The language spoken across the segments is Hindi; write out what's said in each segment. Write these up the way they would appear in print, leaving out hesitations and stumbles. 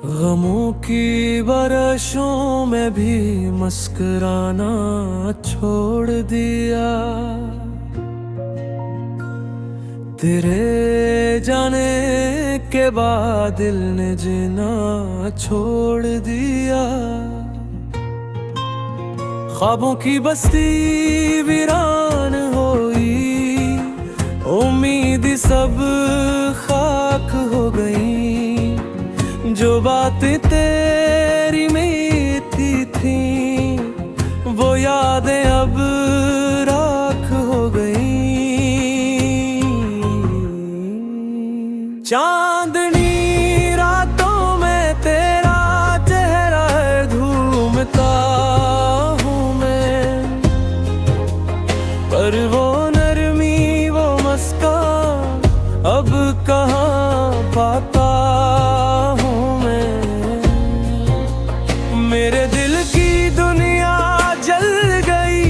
गमों की बारिशों में भी मुस्कुराना छोड़ दिया। तेरे जाने के बाद दिल ने जीना छोड़ दिया। ख्वाबों की बस्ती वीरान हुई, उम्मीद सब खाक हो गई। जो बातें तेरी मीठी थी वो यादें अब राख हो गई। चांदनी रातों में तेरा चेहरा है घूमता हूँ मैं, पर वो नरमी वो मुस्कान अब कहाँ पाता हूँ मैं। मेरे दिल की दुनिया जल गई,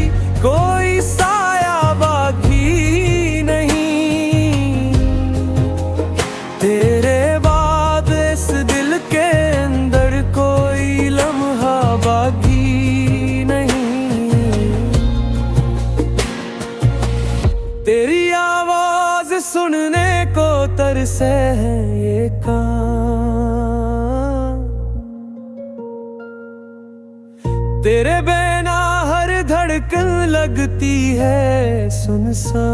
कोई साया बाकी नहीं। तेरे बाद इस दिल के अंदर कोई लम्हा बाकी नहीं। तेरी आवाज सुनने को तरसे हैं ये कान, तेरे बिना हर धड़कन लगती है सुनसान।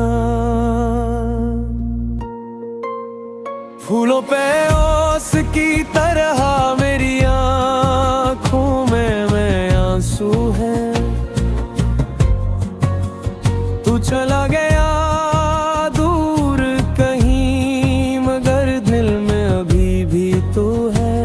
फूलों पे ओस की तरह मेरी आँखों में आंसू है। तू चला गया दूर कहीं, मगर दिल में अभी भी तू है।